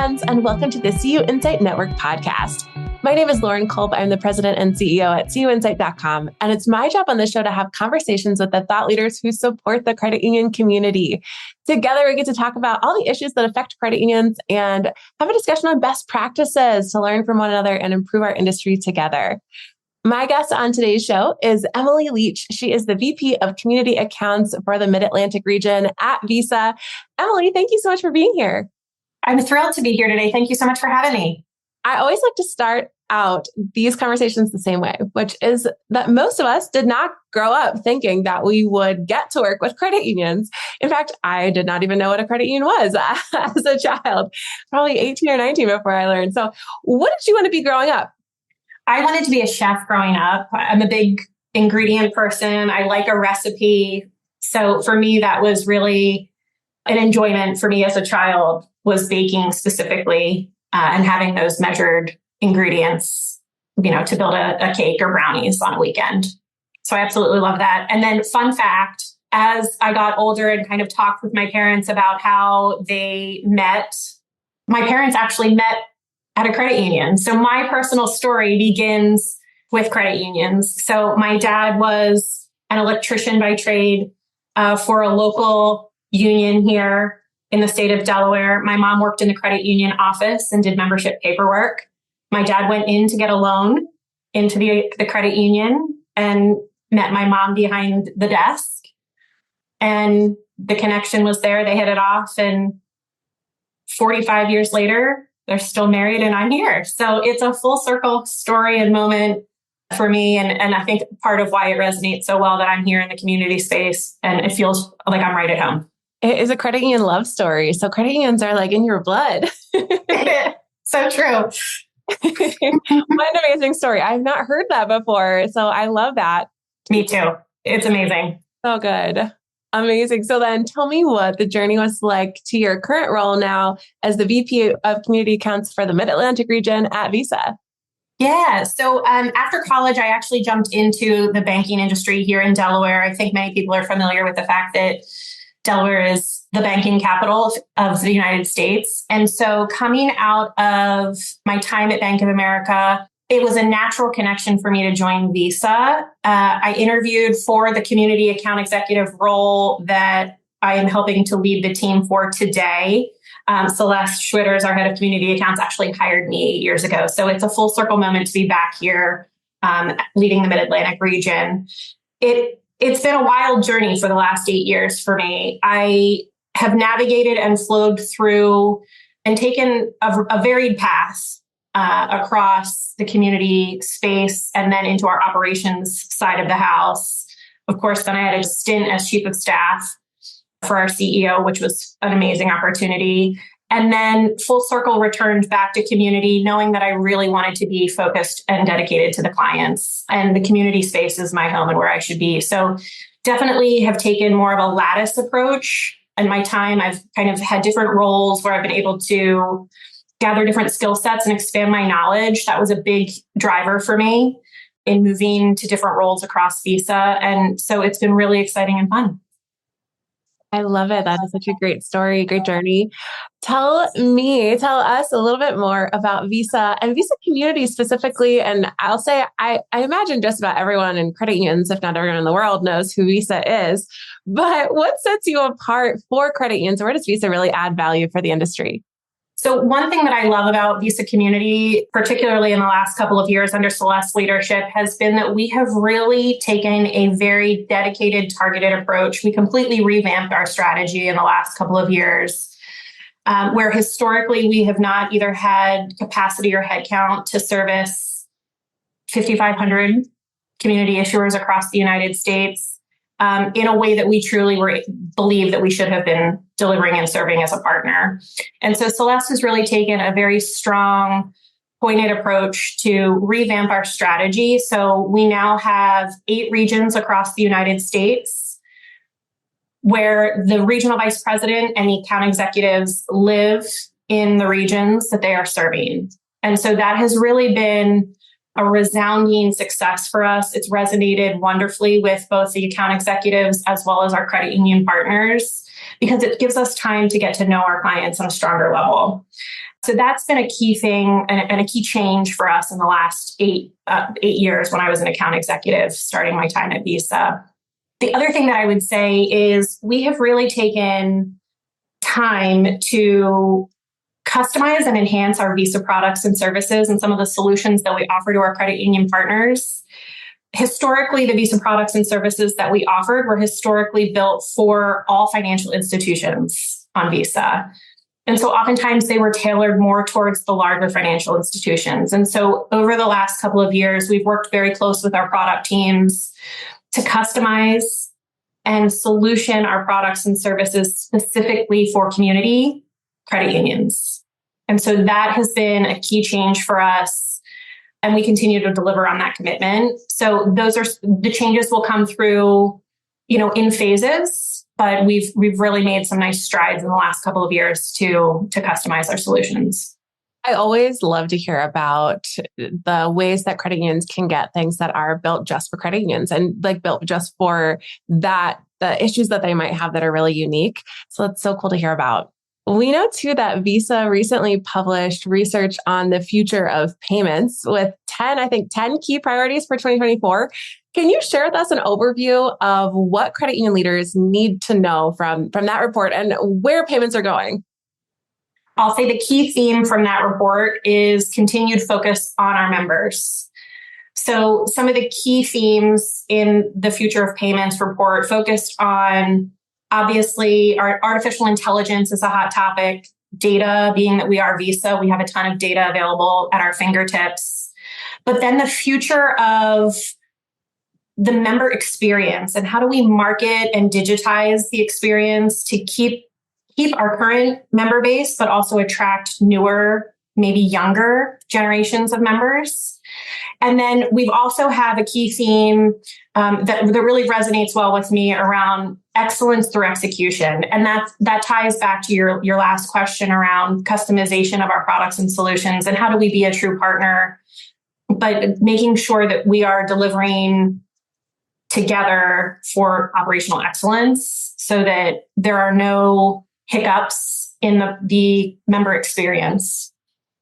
friends, and welcome to the CUInsight Network podcast. My name is Lauren Culp. I'm the president and CEO at CUInsight.com, and it's my job on this show to have conversations with the thought leaders who support the credit union community. Together, we get to talk about all the issues that affect credit unions and have a discussion on best practices to learn from one another and improve our industry together. My guest on today's show is Emily Leach. She is the VP of Community Accounts for the Mid-Atlantic region at Visa. Emily, thank you so much for being here. I'm thrilled to be here today. Thank you so much for having me. I always like to start out these conversations the same way, which is that most of us did not grow up thinking that we would get to work with credit unions. In fact, I did not even know what a credit union was as a child, probably 18 or 19 before I learned. So what did you want to be growing up? I wanted to be a chef growing up. I'm a big ingredient person. I like a recipe. So for me, that was really an enjoyment for me as a child, was baking specifically and having those measured ingredients, to build a cake or brownies on a weekend. So I absolutely love that. And then fun fact, as I got older and kind of talked with my parents about how they met, my parents actually met at a credit union. So my personal story begins with credit unions. So my dad was an electrician by trade for a local union here in the state of Delaware. My mom worked in the credit union office and did membership paperwork. My dad went in to get a loan into the credit union and met my mom behind the desk. And the connection was there. They hit it off. And 45 years later, they're still married and I'm here. So it's a full circle story and moment for me. And I think part of why it resonates so well that I'm here in the community space and it feels like I'm right at home. It is a credit union love story. So credit unions are like in your blood. So true. What an amazing story. I've not heard that before. So I love that. Me too. It's amazing. So good. Amazing. So then tell me what the journey was like to your current role now as the VP of Community Accounts for the Mid-Atlantic region at Visa. Yeah. So after college, I actually jumped into the banking industry here in Delaware. I think many people are familiar with the fact that Delaware is the banking capital of the United States. And so coming out of my time at Bank of America, it was a natural connection for me to join Visa. I interviewed for the community account executive role that I am helping to lead the team for today. Celeste Schwitters, our head of community accounts, actually hired me 8 years ago. So it's a full circle moment to be back here leading the Mid-Atlantic region. It's been a wild journey for the last 8 years for me. I have navigated and flowed through and taken a varied path across the community space and then into our operations side of the house. Of course, then I had a stint as chief of staff for our CEO, which was an amazing opportunity. And then full circle returned back to community, knowing that I really wanted to be focused and dedicated to the clients. And the community space is my home and where I should be. So definitely have taken more of a lattice approach. In my time, I've kind of had different roles where I've been able to gather different skill sets and expand my knowledge. That was a big driver for me in moving to different roles across Visa. And so it's been really exciting and fun. I love it. That is such a great story, great journey. Tell us a little bit more about Visa and Visa community specifically. And I'll say, I imagine just about everyone in credit unions, if not everyone in the world, knows who Visa is. But what sets you apart for credit unions? Where does Visa really add value for the industry? So one thing that I love about Visa community, particularly in the last couple of years under Celeste's leadership, has been that we have really taken a very dedicated, targeted approach. We completely revamped our strategy in the last couple of years, where historically we have not either had capacity or headcount to service 5,500 community issuers across the United States in a way that we truly believe that we should have been delivering and serving as a partner. And so Celeste has really taken a very strong, pointed approach to revamp our strategy. So we now have 8 regions across the United States where the regional vice president and the account executives live in the regions that they are serving. And so that has really been a resounding success for us. It's resonated wonderfully with both the account executives as well as our credit union partners, because it gives us time to get to know our clients on a stronger level. So that's been a key thing and a key change for us in the last 8 years when I was an account executive, starting my time at Visa. The other thing that I would say is we have really taken time to customize and enhance our Visa products and services and some of the solutions that we offer to our credit union partners. Historically, the Visa products and services that we offered were historically built for all financial institutions on Visa. And so oftentimes they were tailored more towards the larger financial institutions. And so over the last couple of years, we've worked very close with our product teams to customize and solution our products and services specifically for community credit unions. And so that has been a key change for us. And we continue to deliver on that commitment. So those are the changes will come through, in phases, but we've really made some nice strides in the last couple of years to customize our solutions. I always love to hear about the ways that credit unions can get things that are built just for credit unions and like built just for the issues that they might have that are really unique. So that's so cool to hear about. We know too that Visa recently published research on the future of payments with 10 key priorities for 2024. Can you share with us an overview of what credit union leaders need to know from that report and where payments are going? I'll say the key theme from that report is continued focus on our members. So some of the key themes in the Future of Payments report focused on, obviously, our artificial intelligence is a hot topic. Data, being that we are Visa, we have a ton of data available at our fingertips. But then the future of the member experience and how do we market and digitize the experience to keep our current member base, but also attract newer, maybe younger generations of members. And then we've also have a key theme that really resonates well with me around excellence through execution. And that ties back to your last question around customization of our products and solutions and how do we be a true partner, but making sure that we are delivering together for operational excellence so that there are no hiccups in the member experience.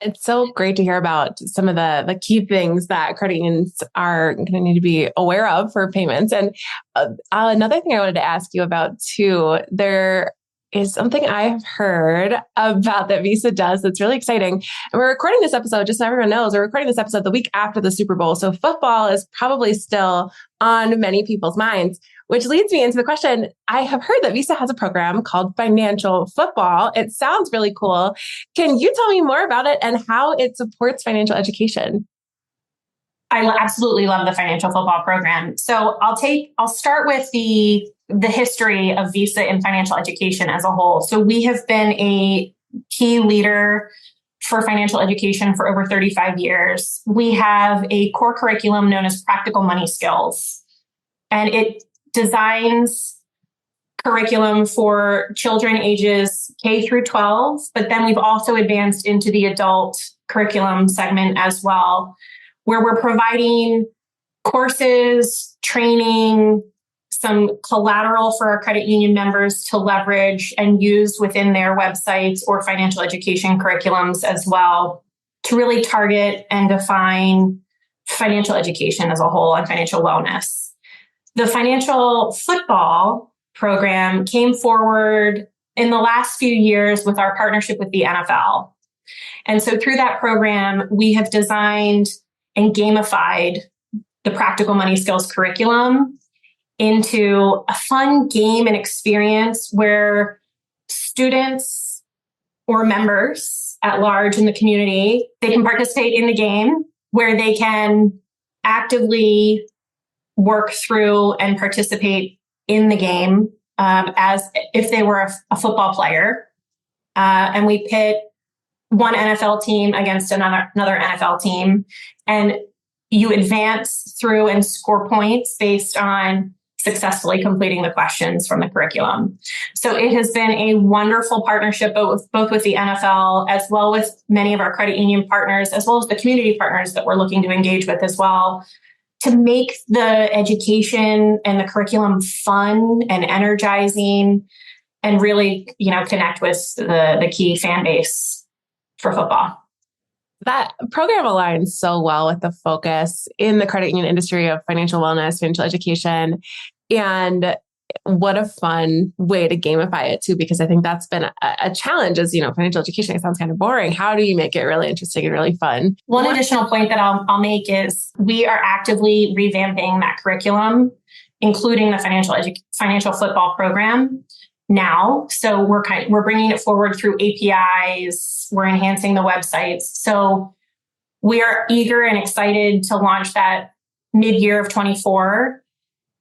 It's so great to hear about some of the key things that credit unions are going to need to be aware of for payments. And another thing I wanted to ask you about too, there is something I've heard about that Visa does that's really exciting. And we're recording this episode, just so everyone knows, we're recording this episode the week after the Super Bowl. So football is probably still on many people's minds, which leads me into the question. I have heard that Visa has a program called Financial Football. It sounds really cool. Can you tell me more about it and how it supports financial education? I absolutely love the Financial Football program. So I'll start with the history of Visa in financial education as a whole. So we have been a key leader for financial education for over 35 years. We have a core curriculum known as Practical Money Skills, and it designs curriculum for children ages K through 12, but then we've also advanced into the adult curriculum segment as well, where we're providing courses, training, some collateral for our credit union members to leverage and use within their websites or financial education curriculums as well to really target and define financial education as a whole and financial wellness. The Financial Football program came forward in the last few years with our partnership with the NFL. And so through that program, we have designed and gamified the Practical Money Skills curriculum into a fun game and experience where students or members at large in the community, they can participate in the game where they can actively work through and participate in the game as if they were a football player. And we pit one NFL team against another NFL team. And you advance through and score points based on successfully completing the questions from the curriculum. So it has been a wonderful partnership both with the NFL as well with many of our credit union partners, as well as the community partners that we're looking to engage with as well, to make the education and the curriculum fun and energizing and really, connect with the key fan base. for football. That program aligns so well with the focus in the credit union industry of financial wellness, financial education, and what a fun way to gamify it too, because I think that's been a challenge as, financial education, it sounds kind of boring. How do you make it really interesting and really fun? One additional point that I'll make is we are actively revamping that curriculum, including the financial football program now. So we're bringing it forward through APIs. We're enhancing the websites. So we are eager and excited to launch that mid-year of 24.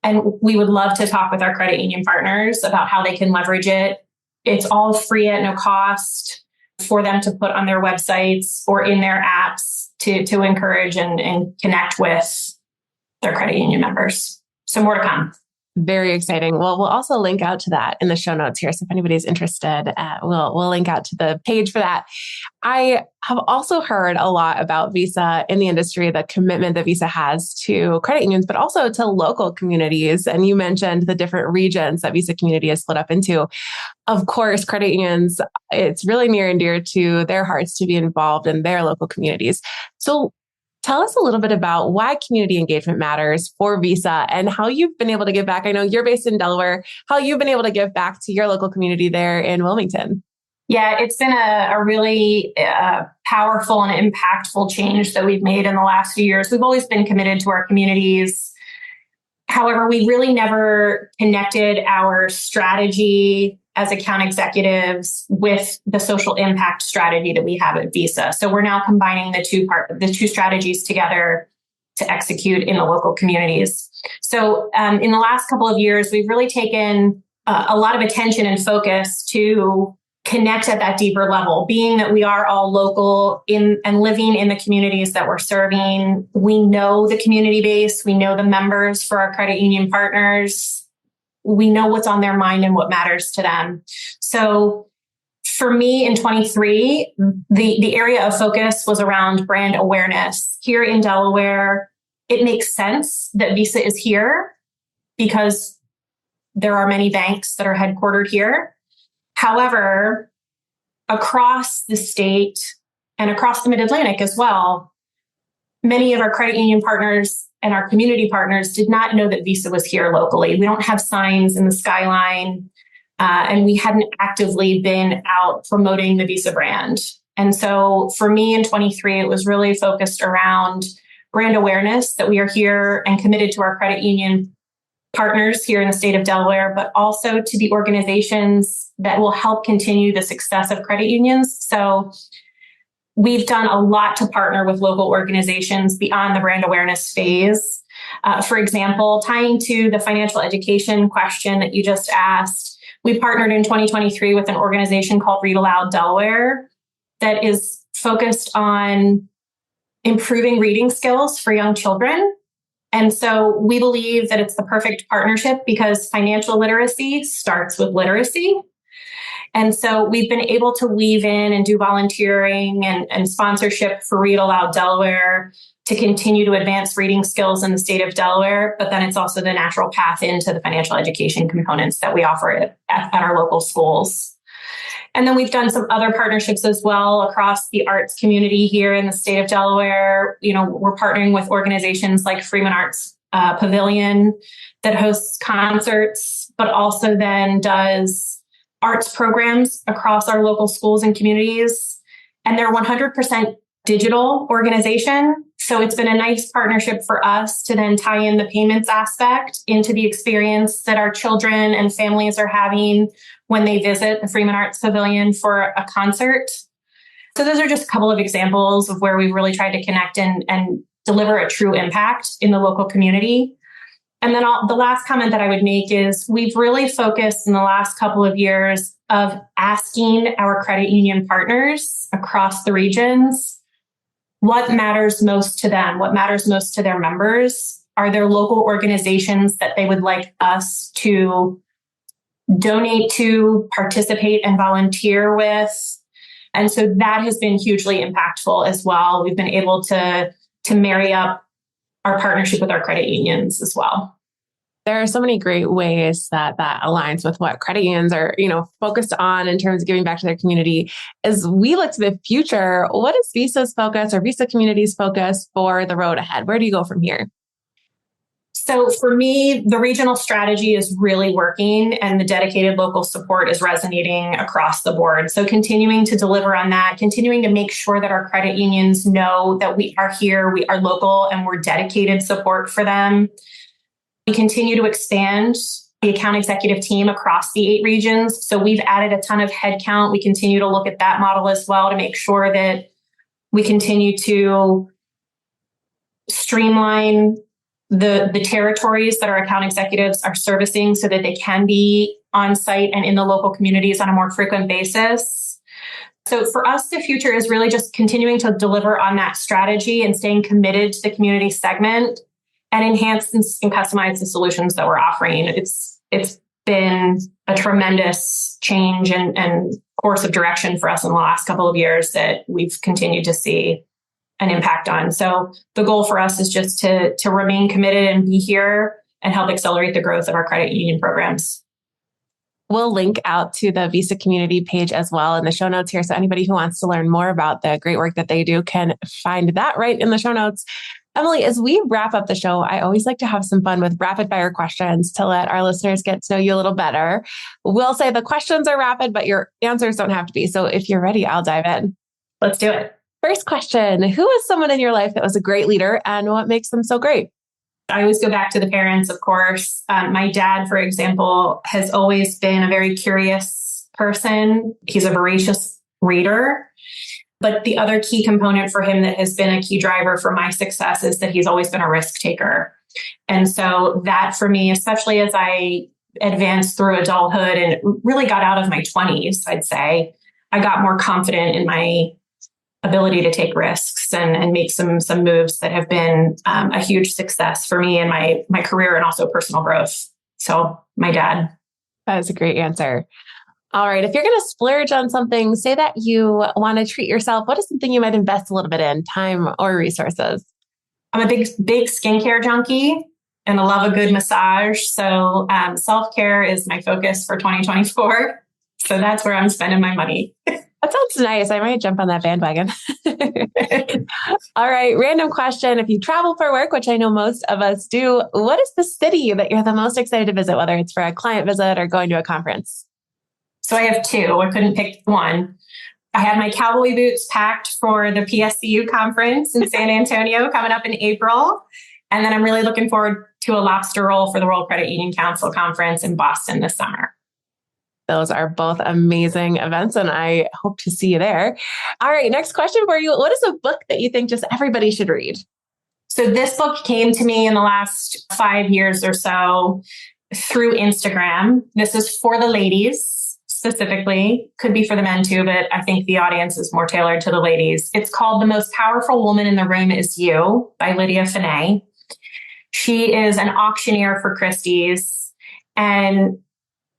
And we would love to talk with our credit union partners about how they can leverage it. It's all free at no cost for them to put on their websites or in their apps to encourage and connect with their credit union members. So more to come. Very exciting. Well, we'll also link out to that in the show notes here. So if anybody's interested, we'll link out to the page for that. I have also heard a lot about Visa in the industry, the commitment that Visa has to credit unions, but also to local communities. And you mentioned the different regions that Visa Community is split up into. Of course, credit unions, it's really near and dear to their hearts to be involved in their local communities. So tell us a little bit about why community engagement matters for Visa and how you've been able to give back. I know you're based in Delaware, how you've been able to give back to your local community there in Wilmington. Yeah, it's been a really powerful and impactful change that we've made in the last few years. We've always been committed to our communities. However, we really never connected our strategy as account executives with the social impact strategy that we have at Visa. So we're now combining the two strategies together to execute in the local communities. So in the last couple of years, we've really taken a lot of attention and focus to connect at that deeper level, being that we are all local and living in the communities that we're serving. We know the community base, we know the members for our credit union partners. We know what's on their mind and what matters to them. So for me in 23, the area of focus was around brand awareness. Here in Delaware, it makes sense that Visa is here because there are many banks that are headquartered here. However, across the state and across the Mid-Atlantic as well, many of our credit union partners and our community partners did not know that Visa was here locally. We don't have signs in the skyline, and we hadn't actively been out promoting the Visa brand. And so for me in 23, it was really focused around brand awareness that we are here and committed to our credit union partners here in the state of Delaware, but also to the organizations that will help continue the success of credit unions. So we've done a lot to partner with local organizations beyond the brand awareness phase. For example, tying to the financial education question that you just asked, we partnered in 2023 with an organization called Read Aloud Delaware that is focused on improving reading skills for young children. And so we believe that it's the perfect partnership because financial literacy starts with literacy. And so we've been able to weave in and do volunteering and sponsorship for Read Aloud Delaware to continue to advance reading skills in the state of Delaware. But then it's also the natural path into the financial education components that we offer at our local schools. And then we've done some other partnerships as well across the arts community here in the state of Delaware. We're partnering with organizations like Freeman Arts Pavilion that hosts concerts, but also then does arts programs across our local schools and communities. And they're 100% digital organization. So it's been a nice partnership for us to then tie in the payments aspect into the experience that our children and families are having when they visit the Freeman Arts Pavilion for a concert. So those are just a couple of examples of where we've really tried to connect and deliver a true impact in the local community. And then the last comment that I would make is we've really focused in the last couple of years of asking our credit union partners across the regions what matters most to them, what matters most to their members. Are there local organizations that they would like us to donate to, participate, and volunteer with? And so that has been hugely impactful as well. We've been able to marry up our partnership with our credit unions as well. There are so many great ways that aligns with what credit unions are, focused on in terms of giving back to their community. As we look to the future, what is Visa's focus or Visa Community's focus for the road ahead? Where do you go from here? So for me, the regional strategy is really working and the dedicated local support is resonating across the board. So continuing to deliver on that, continuing to make sure that our credit unions know that we are here, we are local, and we're dedicated support for them. We continue to expand the account executive team across the 8 regions. So we've added a ton of headcount. We continue to look at that model as well to make sure that we continue to streamline the territories that our account executives are servicing so that they can be on site and in the local communities on a more frequent basis. So for us, the future is really just continuing to deliver on that strategy and staying committed to the community segment and enhance and customize the solutions that we're offering. It's been a tremendous change and course of direction for us in the last couple of years that we've continued to see an impact on. So the goal for us is just to remain committed and be here and help accelerate the growth of our credit union programs. We'll link out to the Visa Community page as well in the show notes here. So anybody who wants to learn more about the great work that they do can find that right in the show notes. Emily, as we wrap up the show, I always like to have some fun with rapid fire questions to let our listeners get to know you a little better. We'll say the questions are rapid, but your answers don't have to be. So if you're ready, I'll dive in. Let's do it. First question, who is someone in your life that was a great leader and what makes them so great? I always go back to the parents, of course. My dad, for example, has always been a very curious person. He's a voracious reader. But the other key component for him that has been a key driver for my success is that he's always been a risk taker. And so that for me, especially as I advanced through adulthood and really got out of my 20s, I'd say, I got more confident in my ability to take risks and make some moves that have been a huge success for me in my career and also personal growth. So my dad. That is a great answer. All right. If you're going to splurge on something, say that you want to treat yourself, what is something you might invest a little bit in, time or resources? I'm a big skincare junkie and I love a good massage. So self-care is my focus for 2024. So that's where I'm spending my money. That sounds nice. I might jump on that bandwagon. All right. Random question. If you travel for work, which I know most of us do, what is the city that you're the most excited to visit, whether it's for a client visit or going to a conference? So I have 2. I couldn't pick one. I have my cowboy boots packed for the PSCU conference in San Antonio coming up in April. And then I'm really looking forward to a lobster roll for the World Credit Union Council conference in Boston this summer. Those are both amazing events, and I hope to see you there. All right, next question for you. What is a book that you think just everybody should read? So this book came to me in the last 5 years or so through Instagram. This is for the ladies specifically. Could be for the men too, but I think the audience is more tailored to the ladies. It's called The Most Powerful Woman in the Room Is You by Lydia Finney. She is an auctioneer for Christie's, and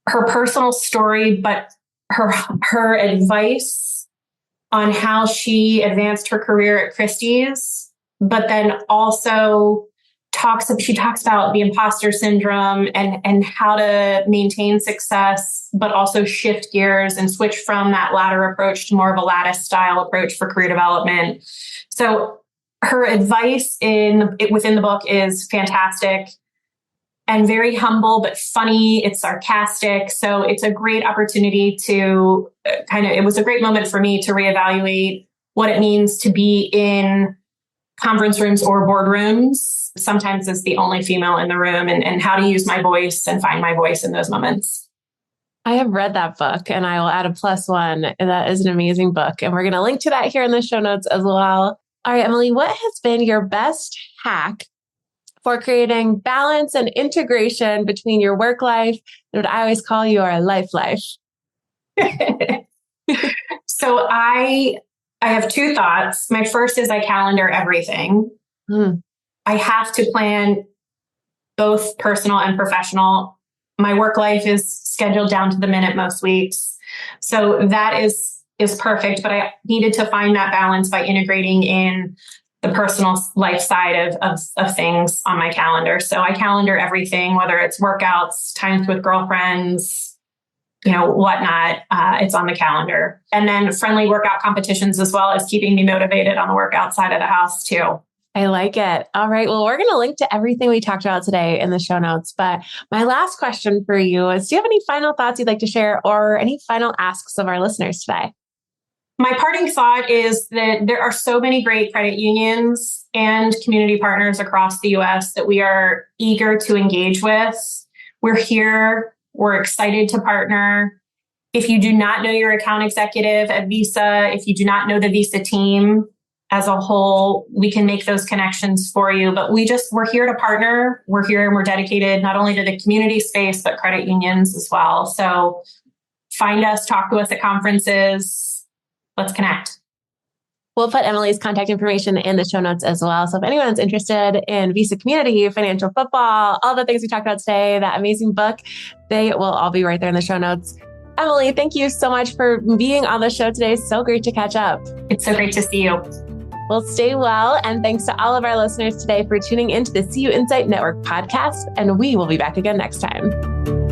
her personal story, but her advice on how she advanced her career at Christie's, but then also she talks about the imposter syndrome and how to maintain success, but also shift gears and switch from that ladder approach to more of a lattice style approach for career development. So her advice within the book is fantastic and very humble, but funny. It's sarcastic. So it's a great opportunity to it was a great moment for me to reevaluate what it means to be in conference rooms or boardrooms, sometimes as the only female in the room, and how to use my voice and find my voice in those moments. I have read that book and I will add a +1. And that is an amazing book. And we're going to link to that here in the show notes as well. All right, Emily, what has been your best hack for creating balance and integration between your work life and what I always call your life? So I have 2 thoughts. My first is I calendar everything. I have to plan both personal and professional. My work life is scheduled down to the minute most weeks. So that is perfect. But I needed to find that balance by integrating in the personal life side of things on my calendar. So I calendar everything, whether it's workouts, times with girlfriends, whatnot. It's on the calendar. And then friendly workout competitions as well as keeping me motivated on the workout side of the house too. I like it. All right. Well, we're going to link to everything we talked about today in the show notes. But my last question for you is, do you have any final thoughts you'd like to share or any final asks of our listeners today? My parting thought is that there are so many great credit unions and community partners across the U.S. that we are eager to engage with. We're here. We're excited to partner. If you do not know your account executive at Visa, if you do not know the Visa team as a whole, we can make those connections for you. But we're here to partner. We're here and we're dedicated not only to the community space, but credit unions as well. So find us, talk to us at conferences. Let's connect. We'll put Emily's contact information in the show notes as well. So if anyone's interested in Visa Community, financial football, all the things we talked about today, that amazing book, they will all be right there in the show notes. Emily, thank you so much for being on the show today. So great to catch up. It's so great to see you. Well, stay well. And thanks to all of our listeners today for tuning into the CUInsight Network podcast. And we will be back again next time.